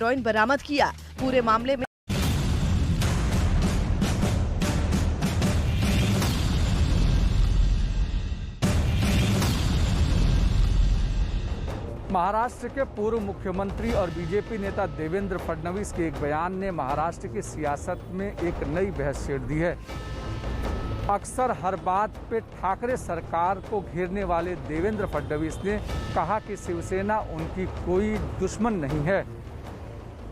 Heroin बरामद किया। पूरे मामले में महाराष्ट्र के पूर्व मुख्यमंत्री और बीजेपी नेता देवेंद्र फडणवीस के एक बयान ने महाराष्ट्र की सियासत में एक नई बहस छेड़ दी है। अक्सर हर बात पे ठाकरे सरकार को घेरने वाले देवेंद्र फडणवीस ने कहा कि शिवसेना उनकी कोई दुश्मन नहीं है।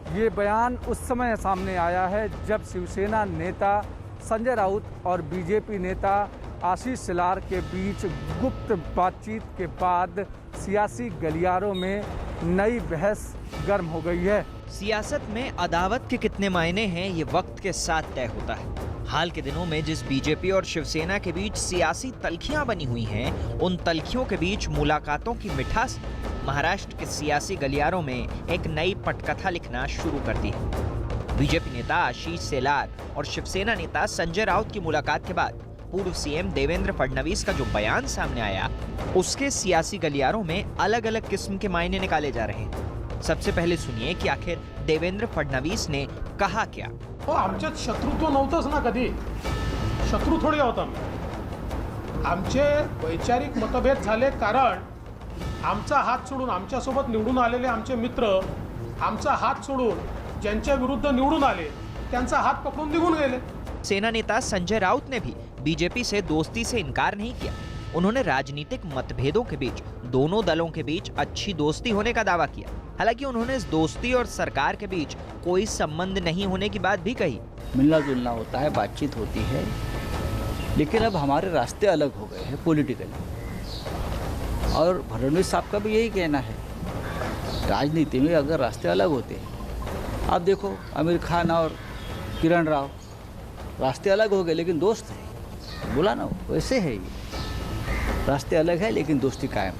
ये बयान उस समय सामने आया है जब शिवसेना नेता संजय राउत और बीजेपी नेता आशीष शेलार के बीच गुप्त बातचीत के बाद सियासी गलियारों में नई बहस गर्म हो गई है। सियासत में अदावत के कितने मायने हैं ये वक्त के साथ तय होता है। हाल के दिनों में जिस बीजेपी और शिवसेना के बीच सियासी तल्खियां बनी हुई हैं, उन तल्खियों के बीच मुलाकातों की मिठास महाराष्ट्र के सियासी गलियारों में एक नई पटकथा लिखना शुरू कर दी है। बीजेपी नेता आशीष शेलार और शिवसेना नेता संजय राउत की मुलाकात के बाद पूर्व सीएम देवेंद्र फडणवीस का जो बयान सामने आया, उसके सियासी गलियारों में अलग अलग किस्म के मायने निकाले जा रहे हैं। सबसे पहले सुनिए कि आखिर देवेंद्र फडणवीस ने कहा क्या। आमच्यात शत्रुत्व नव्हतंच ना, कधी शत्रू थोडी होता। आमचे वैचारिक मतभेद झाले कारण आमचा हात सोडून आमच्यासोबत निवडून आलेले आमचे मित्र आमचा हात सोडून ज्यांच्या विरुद्ध निवडून आले त्यांचा हात पकडून निघून गेले। सेना नेता संजय राउत ने भी बीजेपी से दोस्ती से इनकार नहीं किया। उन्होंने राजनीतिक मतभेदों के बीच दोनों दलों के बीच अच्छी दोस्ती होने का दावा किया। हालांकि उन्होंने इस दोस्ती और सरकार के बीच कोई संबंध नहीं होने की बात भी कही। मिलना जुलना होता है, बातचीत होती है, लेकिन अब हमारे रास्ते अलग हो गए हैं पॉलिटिकली। और फडणवीस साहब का भी यही कहना है, राजनीति में अगर रास्ते अलग होते हैं, आप देखो आमिर खान और किरण राव रास्ते अलग हो गए लेकिन दोस्त हैं। बोला ना, वैसे है ये, रास्ते अलग है लेकिन दोस्ती कायम।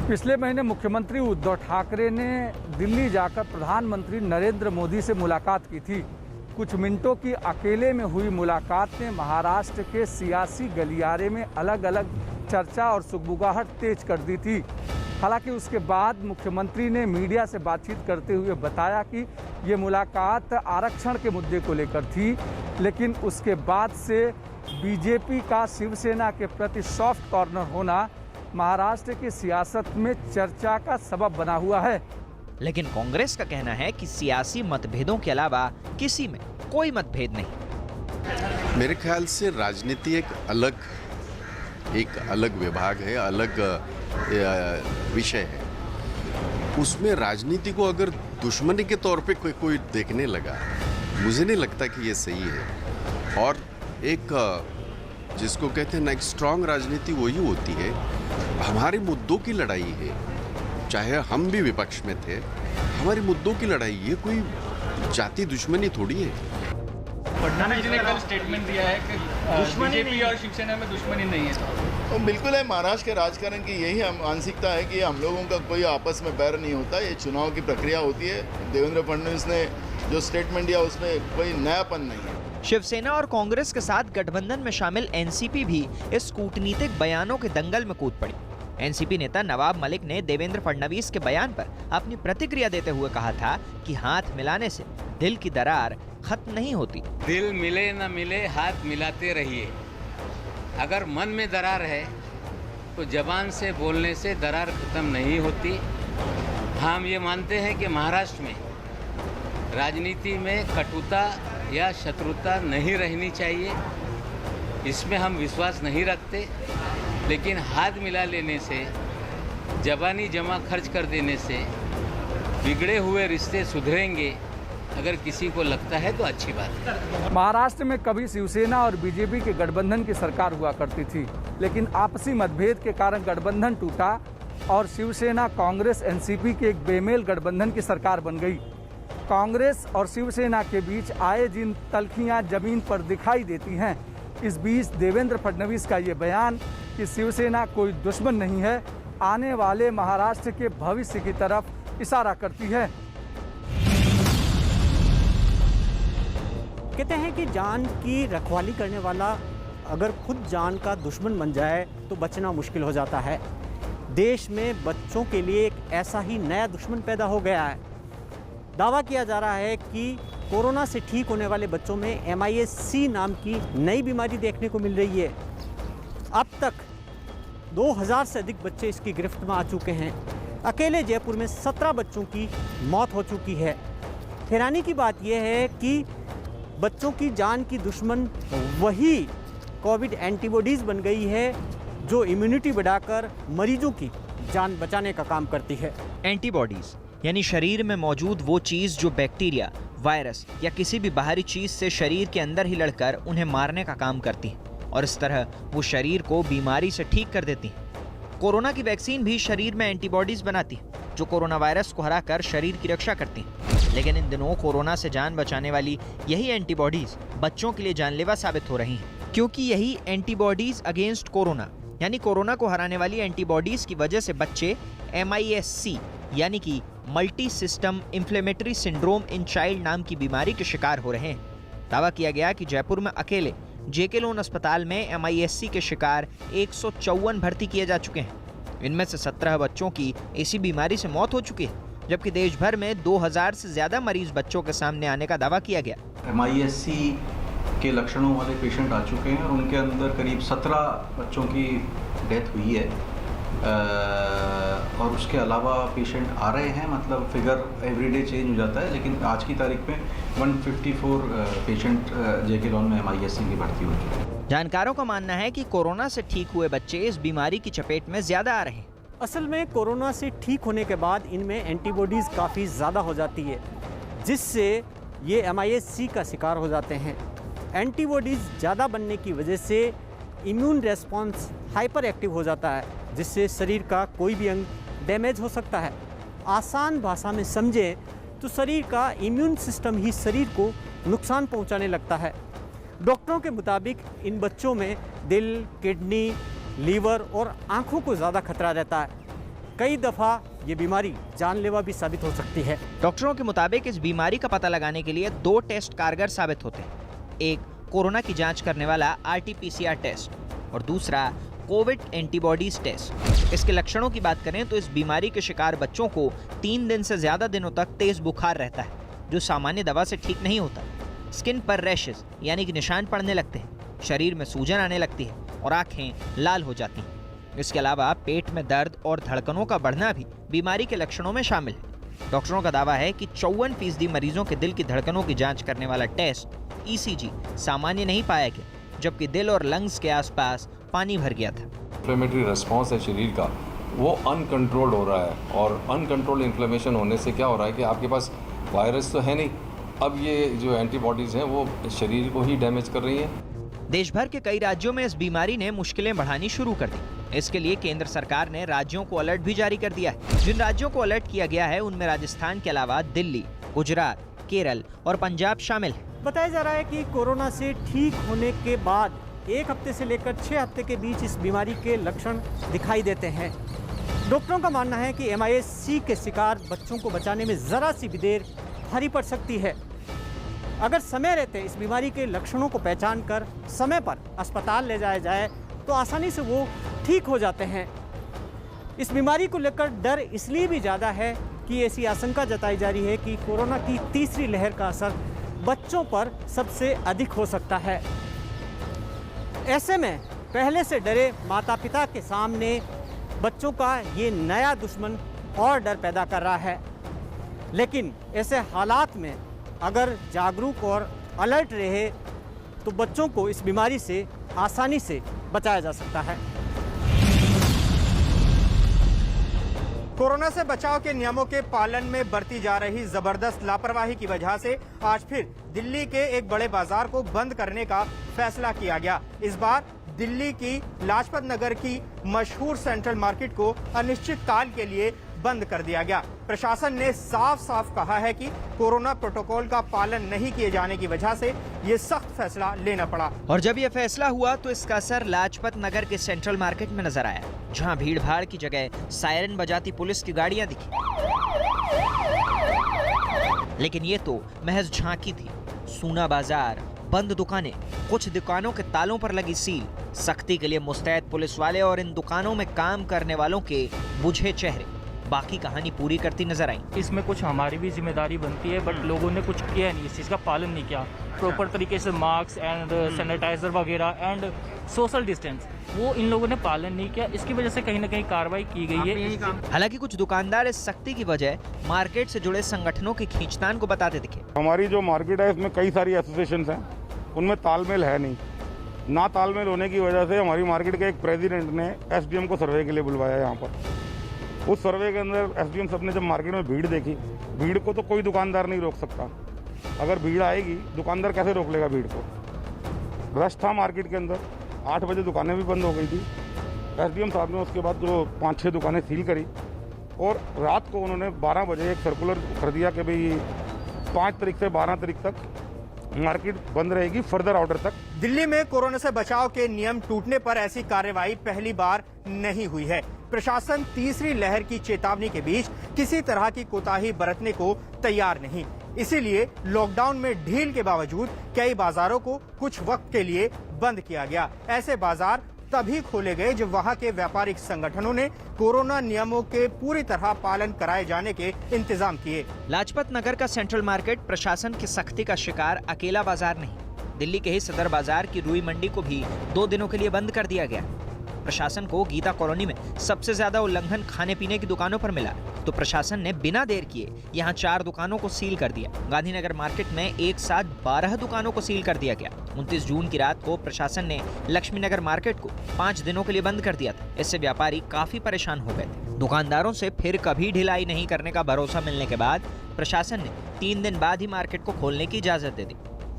पिछले महीने मुख्यमंत्री उद्धव ठाकरे ने दिल्ली जाकर प्रधानमंत्री नरेंद्र मोदी से मुलाकात की थी। कुछ मिनटों की अकेले में हुई मुलाकात ने महाराष्ट्र के सियासी गलियारे में अलग अलग चर्चा और सुगबुगाहट तेज कर दी थी। हालांकि उसके बाद मुख्यमंत्री ने मीडिया से बातचीत करते हुए बताया कि ये मुलाकात आरक्षण के मुद्दे को लेकर थी, लेकिन उसके बाद से बीजेपी का शिवसेना के प्रति सॉफ्ट कॉर्नर होना महाराष्ट्र की सियासत में चर्चा का सबब बना हुआ है। लेकिन कांग्रेस का कहना है कि सियासी मतभेदों के अलावा किसी में कोई मतभेद नहीं। मेरे ख्याल से राजनीति एक अलग विभाग है, अलग विषय है। उसमें राजनीति को अगर दुश्मनी के तौर पे कोई देखने लगा, मुझे नहीं लगता कि ये सही है। और एक जिसको कहते हैं ना, एक स्ट्रांग राजनीति वही होती है, हमारे मुद्दों की लड़ाई है। चाहे हम भी विपक्ष में थे, हमारे मुद्दों की लड़ाई, ये कोई जाति दुश्मनी थोड़ी है। फडणवीस जी ने कल स्टेटमेंट दिया है कि बीजेपी और शिवसेना में दुश्मनी नहीं है। तो बिल्कुल है, महाराष्ट्र के राजकारण की यही मानसिकता है कि हम लोगों का कोई आपस में बैर नहीं होता, ये चुनाव की प्रक्रिया होती है। देवेंद्र फडणवीस ने जो स्टेटमेंट दिया उसमें कोई नयापन नहीं है। शिवसेना और कांग्रेस के साथ गठबंधन में शामिल एनसीपी भी इस कूटनीतिक बयानों के दंगल में कूद पड़ी। एनसीपी नेता नवाब मलिक ने देवेंद्र फडणवीस के बयान पर अपनी प्रतिक्रिया देते हुए कहा था कि हाथ मिलाने से दिल की दरार खत्म नहीं होती। दिल मिले न मिले, हाथ मिलाते रहिए। अगर मन में दरार है तो जबान से बोलने से दरार खत्म नहीं होती। हम ये मानते हैं कि महाराष्ट्र में राजनीति में कटुता या शत्रुता नहीं रहनी चाहिए, इसमें हम विश्वास नहीं रखते। लेकिन हाथ मिला लेने से, जबानी जमा खर्च कर देने से बिगड़े हुए रिश्ते सुधरेंगे, अगर किसी को लगता है तो अच्छी बात है। महाराष्ट्र में कभी शिवसेना और बीजेपी के गठबंधन की सरकार हुआ करती थी, लेकिन आपसी मतभेद के कारण गठबंधन टूटा और शिवसेना कांग्रेस एनसीपी के एक बेमेल गठबंधन की सरकार बन गई। कांग्रेस और शिवसेना के बीच आए दिन तल्खियां जमीन पर दिखाई देती हैं। इस बीच देवेंद्र फडणवीस का ये बयान कि शिवसेना कोई दुश्मन नहीं है, आने वाले महाराष्ट्र के भविष्य की तरफ इशारा करती है। कहते हैं कि जान की रखवाली करने वाला अगर खुद जान का दुश्मन बन जाए तो बचना मुश्किल हो जाता है। देश में बच्चों के लिए एक ऐसा ही नया दुश्मन पैदा हो गया है। दावा किया जा रहा है कि कोरोना से ठीक होने वाले बच्चों में MIS-C नाम की नई बीमारी देखने को मिल रही है। अब तक 2000 से अधिक बच्चे इसकी गिरफ्त में आ चुके हैं। अकेले जयपुर में 17 बच्चों की मौत हो चुकी है। हैरानी की बात यह है कि बच्चों की जान की दुश्मन वही कोविड एंटीबॉडीज़ बन गई है जो इम्यूनिटी बढ़ाकर मरीजों की जान बचाने का काम करती है। एंटीबॉडीज यानी शरीर में मौजूद वो चीज जो बैक्टीरिया, वायरस या किसी भी बाहरी चीज से शरीर के अंदर ही लड़कर उन्हें मारने का काम करती है और इस तरह वो शरीर को बीमारी से ठीक कर देती है। कोरोना की वैक्सीन भी शरीर में एंटीबॉडीज बनाती है जो कोरोना वायरस को हराकर शरीर की रक्षा करती है। लेकिन इन दिनों कोरोना से जान बचाने वाली यही एंटीबॉडीज बच्चों के लिए जानलेवा साबित हो रही हैं, क्योंकि यही एंटीबॉडीज अगेंस्ट कोरोना यानी कोरोना को हराने वाली एंटीबॉडीज की वजह से बच्चे MIS-C यानी कि multi system inflammatory syndrome in child नाम की बीमारी के शिकार हो रहे हैं। दावा किया गया कि जयपुर में अकेले JK लोन अस्पताल में MIS-C के शिकार 154 भर्ती किए जा चुके हैं। इनमें से 17 बच्चों की इसी बीमारी से मौत हो चुकी है, जबकि देश भर में 2000 से ज्यादा मरीज बच्चों के सामने आने का दावा किया गया। MIS-C के लक्षणों वाले पेशेंट आ चुके हैं और उनके अंदर करीब 17 बच्चों की डेथ हुई है और उसके अलावा पेशेंट आ रहे हैं। मतलब फिगर एवरीडे चेंज हो जाता है, लेकिन आज की तारीख में 154 पेशेंट JK लोन में MIS-C की भर्ती हो चुके हैं। जानकारों का मानना है कि कोरोना से ठीक हुए बच्चे इस बीमारी की चपेट में ज्यादा आ रहे हैं। असल में कोरोना से ठीक होने के बाद इनमें एंटीबॉडीज़ काफ़ी ज़्यादा हो जाती है, जिससे ये MIS-C का शिकार हो जाते हैं। एंटीबॉडीज़ ज़्यादा बनने की वजह से इम्यून रेस्पॉन्स हाइपर एक्टिव हो जाता है, जिससे शरीर का कोई भी अंग डैमेज हो सकता है। आसान भाषा में समझें तो शरीर का इम्यून सिस्टम ही शरीर को नुकसान पहुंचाने लगता है। डॉक्टरों के मुताबिक इन बच्चों में दिल, किडनी, लीवर और आँखों को ज़्यादा खतरा रहता है। कई दफ़ा ये बीमारी जानलेवा भी साबित हो सकती है। डॉक्टरों के मुताबिक इस बीमारी का पता लगाने के लिए 2 टेस्ट कारगर साबित होते हैं। एक कोरोना की जांच करने वाला RT-PCR टेस्ट और दूसरा कोविड एंटीबॉडीज टेस्ट। इसके लक्षणों की बात करें तो इस बीमारी के शिकार बच्चों को 3 दिन से ज्यादा दिनों तक तेज बुखार रहता है, जो सामान्य दवा से ठीक नहीं होता। स्किन पर रैशेस यानी कि निशान पड़ने लगते हैं, शरीर में सूजन आने लगती है और आंखें लाल हो जाती हैं। इसके अलावा पेट में दर्द और धड़कनों का बढ़ना भी बीमारी के लक्षणों में शामिल है। डॉक्टरों का दावा है कि 54% मरीजों के दिल की धड़कनों की जांच करने वाला टेस्ट ECG सामान्य नहीं पाया गया, जबकि दिल और लंग्स के आसपास पानी भर गया था। इन्फ्लेमेटरी रिस्पॉन्स है शरीर का, वो अनकंट्रोल्ड हो रहा है और अनकंट्रोल्ड इन्फ्लेमेशन होने से क्या हो रहा है कि आपके पास वायरस तो है नहीं, अब ये जो एंटीबॉडीज़ हैं वो शरीर को ही डैमेज कर रही हैं। देश भर के कई राज्यों में इस बीमारी ने मुश्किलें बढ़ानी शुरू कर दी। इसके लिए केंद्र सरकार ने राज्यों को अलर्ट भी जारी कर दिया है। जिन राज्यों को अलर्ट किया गया है उनमें राजस्थान के अलावा दिल्ली, गुजरात, केरल और पंजाब शामिल है। बताया जा रहा है कि कोरोना से ठीक होने के बाद 1 हफ्ते से लेकर 6 हफ्ते के बीच इस बीमारी के लक्षण दिखाई देते हैं। डॉक्टरों का मानना है कि MIS-C के शिकार बच्चों को बचाने में ज़रा सी भी देर भारी पड़ सकती है। अगर समय रहते इस बीमारी के लक्षणों को पहचान कर समय पर अस्पताल ले जाया जाए तो आसानी से वो ठीक हो जाते हैं। इस बीमारी को लेकर डर इसलिए भी ज़्यादा है कि ऐसी आशंका जताई जा रही है कि कोरोना की तीसरी लहर का असर बच्चों पर सबसे अधिक हो सकता है। ऐसे में पहले से डरे माता पिता के सामने बच्चों का ये नया दुश्मन और डर पैदा कर रहा है। लेकिन ऐसे हालात में अगर जागरूक और अलर्ट रहे तो बच्चों को इस बीमारी से आसानी से बचाया जा सकता है। कोरोना से बचाव के नियमों के पालन में बरती जा रही जबरदस्त लापरवाही की वजह से आज फिर दिल्ली के एक बड़े बाजार को बंद करने का फैसला किया गया। इस बार दिल्ली की लाजपत नगर की मशहूर सेंट्रल मार्केट को अनिश्चित काल के लिए बंद कर दिया गया। प्रशासन ने साफ साफ कहा है कि कोरोना प्रोटोकॉल का पालन नहीं किए जाने की वजह से ये सख्त फैसला लेना पड़ा। और जब ये फैसला हुआ तो इसका असर लाजपत नगर के सेंट्रल मार्केट में नजर आया, जहां भीड़ भाड़ की जगह सायरन बजाती पुलिस की गाड़ियां दिखी। लेकिन ये तो महज झांकी थी। सूना बाजार, बंद दुकानें, कुछ दुकानों के तालों पर लगी सील, सख्ती के लिए मुस्तैद पुलिस वाले और इन दुकानों में काम करने वालों के बुझे चेहरे। बाकी कहानी पूरी करती नजर आई। इसमें कुछ हमारी भी जिम्मेदारी बनती है, बट लोगों ने कुछ किया नहीं, इस चीज़ का पालन नहीं किया प्रॉपर तरीके से। मास्क एंड सैनिटाइजर वगैरह एंड सोशल डिस्टेंस वो इन लोगों ने पालन नहीं किया, इसकी वजह से कहीं ना कहीं कार्रवाई की गई है। हालांकि कुछ दुकानदार इस सख्ती की वजह मार्केट से जुड़े संगठनों की खींचतान को बताते दिखे। हमारी जो मार्केट है इसमें कई सारी एसोसिएशन हैं, उनमें तालमेल है नहीं। ना तालमेल होने की वजह से हमारी मार्केट के एक प्रेसिडेंट ने एसडीएम को सर्वे के लिए बुलवाया यहाँ पर। उस सर्वे के अंदर एसडीएम साहब ने जब मार्केट में भीड़ देखी, भीड़ को तो कोई दुकानदार नहीं रोक सकता। अगर भीड़ आएगी दुकानदार कैसे रोक लेगा भीड़ को? रश था मार्केट के अंदर, 8 बजे दुकानें भी बंद हो गई थी। एसडीएम साहब ने उसके बाद जो 5-6 दुकानें सील करी और रात को उन्होंने 12 बजे एक सर्कुलर कर दिया कि भाई 5 तारीख से 12 तारीख तक मार्केट बंद रहेगी, फर्दर ऑर्डर तक। दिल्ली में कोरोना से बचाव के नियम टूटने पर ऐसी कार्रवाई पहली बार नहीं हुई है। प्रशासन तीसरी लहर की चेतावनी के बीच किसी तरह की कोताही बरतने को तैयार नहीं, इसीलिए लॉकडाउन में ढील के बावजूद कई बाजारों को कुछ वक्त के लिए बंद किया गया। ऐसे बाजार तभी खोले गए जब वहां के व्यापारिक संगठनों ने कोरोना नियमों के पूरी तरह पालन कराए जाने के इंतजाम किए। लाजपत नगर का सेंट्रल मार्केट प्रशासन की सख्ती का शिकार अकेला बाजार नहीं, दिल्ली के ही सदर बाजार की रुई मंडी को भी 2 दिनों के लिए बंद कर दिया गया। प्रशासन को गीता कॉलोनी में सबसे ज्यादा उल्लंघन खाने पीने की दुकानों पर मिला, तो प्रशासन ने बिना देर किए यहाँ 4 दुकानों को सील कर दिया। गांधीनगर मार्केट में एक साथ 12 दुकानों को सील कर दिया गया। 29 जून की रात को प्रशासन ने लक्ष्मी नगर मार्केट को 5 दिनों के लिए बंद कर दिया था। इससे व्यापारी काफी परेशान हो गए थे। दुकानदारों से फिर कभी ढिलाई नहीं करने का भरोसा मिलने के बाद प्रशासन ने 3 दिन बाद ही मार्केट को खोलने की इजाजत दे दी।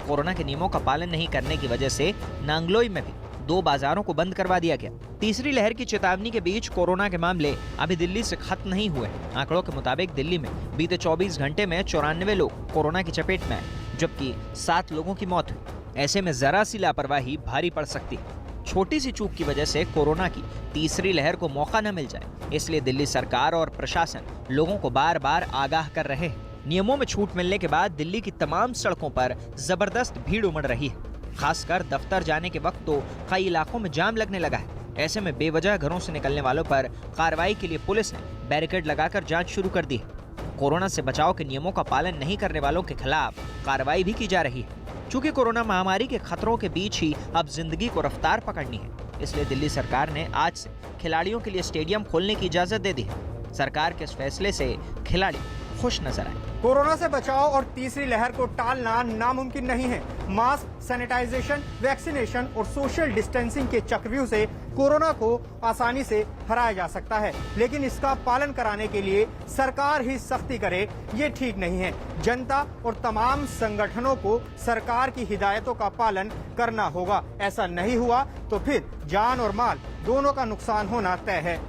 कोरोना के नियमों का पालन नहीं करने की वजह से नांगलोई में भी 2 बाजारों को बंद करवा दिया गया। तीसरी लहर की चेतावनी के बीच कोरोना के मामले अभी दिल्ली से खत्म नहीं हुए। आंकड़ों के मुताबिक दिल्ली में बीते 24 घंटे में 94 लोग कोरोना की चपेट में आए, जबकि 7 लोगों की मौत हुई। ऐसे में जरा सी लापरवाही भारी पड़ सकती है। छोटी सी चूक की वजह से कोरोना की तीसरी लहर को मौका न मिल जाए, इसलिए दिल्ली सरकार और प्रशासन लोगों को बार बार आगाह कर रहे हैं। नियमों में छूट मिलने के बाद दिल्ली की तमाम सड़कों पर जबरदस्त भीड़ उमड़ रही है। खासकर दफ्तर जाने के वक्त तो कई इलाकों में जाम लगने लगा है। ऐसे में बेवजह घरों से निकलने वालों पर कार्रवाई के लिए पुलिस ने बैरिकेड लगाकर जांच शुरू कर दी है। कोरोना से बचाव के नियमों का पालन नहीं करने वालों के खिलाफ कार्रवाई भी की जा रही है। चूंकि कोरोना महामारी के खतरों के बीच ही अब जिंदगी को रफ्तार पकड़नी है, इसलिए दिल्ली सरकार ने आज से खिलाड़ियों के लिए स्टेडियम खोलने की इजाजत दे दी है। सरकार के इस फैसले से खिलाड़ी खुश नजर आए। कोरोना से बचाव और तीसरी लहर को टालना नामुमकिन नहीं है। मास्क, सैनिटाइजेशन, वैक्सीनेशन और सोशल डिस्टेंसिंग के चक्रव्यूह से कोरोना को आसानी से हराया जा सकता है, लेकिन इसका पालन कराने के लिए सरकार ही सख्ती करे ये ठीक नहीं है। जनता और तमाम संगठनों को सरकार की हिदायतों का पालन करना होगा। ऐसा नहीं हुआ तो फिर जान और माल दोनों का नुकसान होना तय है।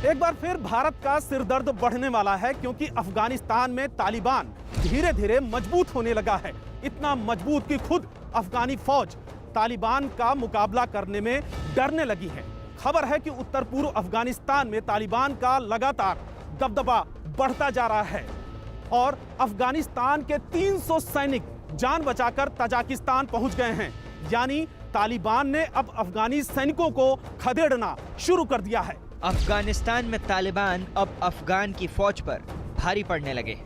एक बार फिर भारत का सिरदर्द बढ़ने वाला है, क्योंकि अफगानिस्तान में तालिबान धीरे धीरे मजबूत होने लगा है। इतना मजबूत कि खुद अफगानी फौज तालिबान का मुकाबला करने में डरने लगी है। खबर है कि उत्तर पूर्व अफगानिस्तान में तालिबान का लगातार दबदबा बढ़ता जा रहा है और अफगानिस्तान के 300 सैनिक जान बचाकर तजाकिस्तान पहुंच गए हैं। यानी तालिबान ने अब अफगानी सैनिकों को खदेड़ना शुरू कर दिया है। अफगानिस्तान में तालिबान अब अफगान की फौज पर भारी पड़ने लगे।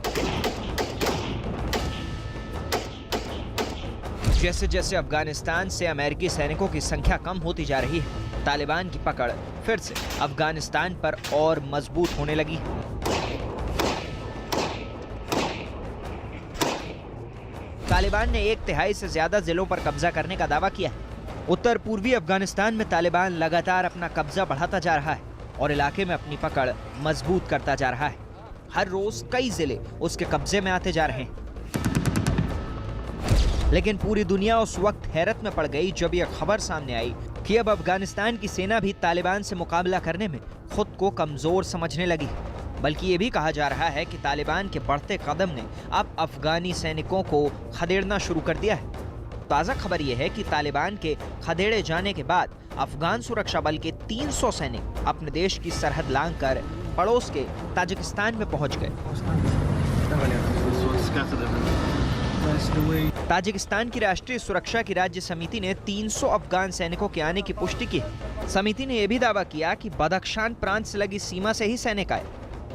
जैसे जैसे अफगानिस्तान से अमेरिकी सैनिकों की संख्या कम होती जा रही है, तालिबान की पकड़ फिर से अफगानिस्तान पर और मजबूत होने लगी है। तालिबान ने 1/3 से ज्यादा जिलों पर कब्जा करने का दावा किया है। उत्तर पूर्वी अफगानिस्तान में तालिबान लगातार अपना कब्जा बढ़ाता जा रहा है और इलाके में अपनी पकड़ मजबूत करता जा रहा है। हर रोज कई जिले उसके कब्जे में आते जा रहे हैं। लेकिन पूरी दुनिया उस वक्त हैरत में पड़ गई जब यह खबर सामने आई कि अब अफगानिस्तान की सेना भी तालिबान से मुकाबला करने में खुद को कमजोर समझने लगी। बल्कि ये भी कहा जा रहा है कि तालिबान के बढ़ते कदम ने अब अफगानी सैनिकों को खदेड़ना शुरू कर दिया है। ताज़ा खबर यह है कि तालिबान के खदेड़े जाने के बाद अफगान सुरक्षा बल के 300 सैनिक अपने देश की सरहद लांघकर पड़ोस के ताजिकिस्तान में पहुंच गए। ताजिकिस्तान की राष्ट्रीय सुरक्षा की राज्य समिति ने 300 अफगान सैनिकों के आने की पुष्टि की। समिति ने यह भी दावा किया कि बदख्शान प्रांत से लगी सीमा से ही सैनिक आए।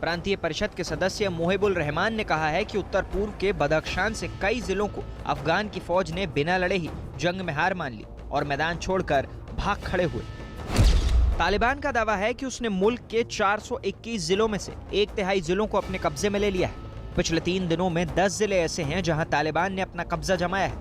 प्रांतीय परिषद के सदस्य मोहिबुल रहमान ने कहा है कि उत्तर पूर्व के बदख्शान से कई जिलों को अफगान की फौज ने बिना लड़े ही जंग में हार मान ली और मैदान छोड़कर भाग खड़े हुए। तालिबान का दावा है कि उसने मुल्क के 421 जिलों में से 1/3 जिलों को अपने कब्जे में ले लिया है। पिछले 3 दिनों में 10 जिले ऐसे हैं जहां तालिबान ने अपना कब्जा जमाया है।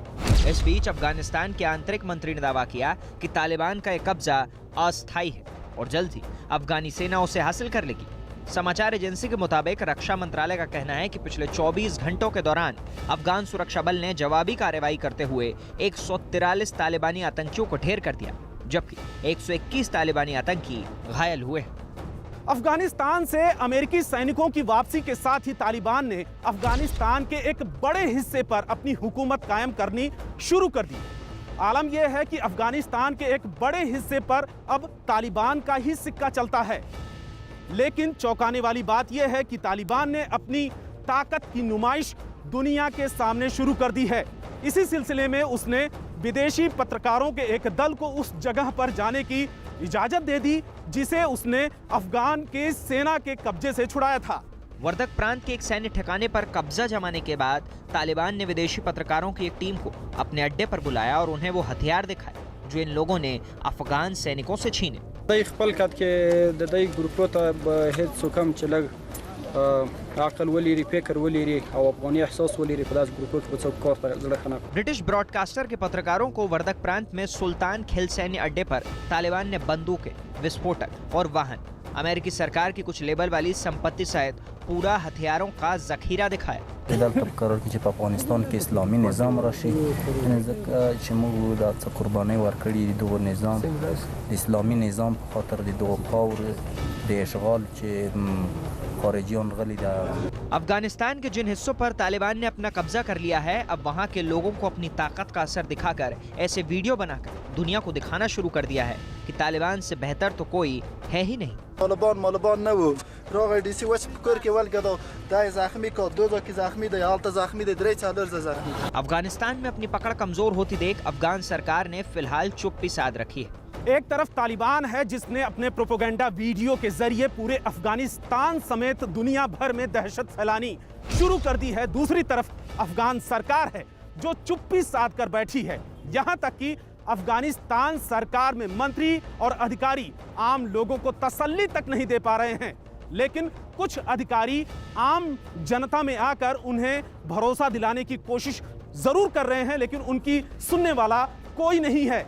इस बीच अफगानिस्तान के आंतरिक मंत्री ने दावा किया कि तालिबान का यह कब्जा अस्थायी है और जल्द ही अफगानी सेना उसे हासिल कर लेगी। समाचार एजेंसी के मुताबिक रक्षा मंत्रालय का कहना है कि पिछले 24 घंटों के दौरान अफगान सुरक्षा बल ने जवाबी कार्रवाई करते हुए 143 तालिबानी आतंकियों को ढेर कर दिया, जबकि 121 तालिबानी आतंकी घायल हुए। अफगानिस्तान से अमेरिकी सैनिकों की वापसी के साथ ही तालिबान ने अफगानिस्तान के एक बड़े हिस्से पर अपनी हुकूमत कायम करनी शुरू कर दी। आलम यह है कि अफगानिस्तान के एक बड़े हिस्से पर अब तालिबान का ही सिक्का चलता है। लेकिन चौंकाने वाली बात यह है कि तालिबान ने अपनी ताकत की नुमाइश दुनिया के सामने शुरू कर दी है। इसी सिलसिले में उसने विदेशी पत्रकारों के एक दल को उस जगह पर जाने की इजाजत दे दी जिसे उसने अफगान के सेना के कब्जे से छुड़ाया था। वर्दक प्रांत के एक सैन्य ठिकाने पर कब्जा जमाने के बाद तालिबान ने विदेशी पत्रकारों की एक टीम को अपने अड्डे पर बुलाया और उन्हें वो हथियार दिखाए जो इन लोगों ने अफगान सैनिकों से छीने। ब्रिटिश ब्रॉडकास्टर के पत्रकारों को वर्दक प्रांत में सुल्तान खिल सैन्य अड्डे पर तालिबान ने बंदूकें, विस्फोटक और वाहन, अमेरिकी सरकार की कुछ लेबल वाली संपत्ति सहित पूरा हथियारों का जखीरा दिखाया। अफगानिस्तान के इस्लामी निज़ाम राशि कुर्बानी वर्कड़ी दो निज़ाम इस्लामी निज़ाम खातर दो पावर देशगाल अफगानिस्तान के जिन हिस्सों पर तालिबान ने अपना कब्जा कर लिया है, अब वहां के लोगों को अपनी ताकत का असर दिखाकर ऐसे वीडियो बनाकर दुनिया को दिखाना शुरू कर दिया है कि तालिबान से बेहतर तो कोई है ही नहीं। अफगानिस्तान में अपनी पकड़ कमजोर होती देख अफगान सरकार ने फिलहाल चुप्पी साध रखी है। एक तरफ तालिबान है जिसने अपने प्रोपेगेंडा वीडियो के जरिए पूरे अफगानिस्तान समेत दुनिया भर में दहशत फैलानी शुरू कर दी है। दूसरी तरफ अफगान सरकार है जो चुप्पी साध कर बैठी है। यहाँ तक कि अफगानिस्तान सरकार में मंत्री और अधिकारी आम लोगों को तसल्ली तक नहीं दे पा रहे हैं, लेकिन कुछ अधिकारी आम जनता में आकर उन्हें भरोसा दिलाने की कोशिश जरूर कर रहे हैं, लेकिन उनकी सुनने वाला कोई नहीं है।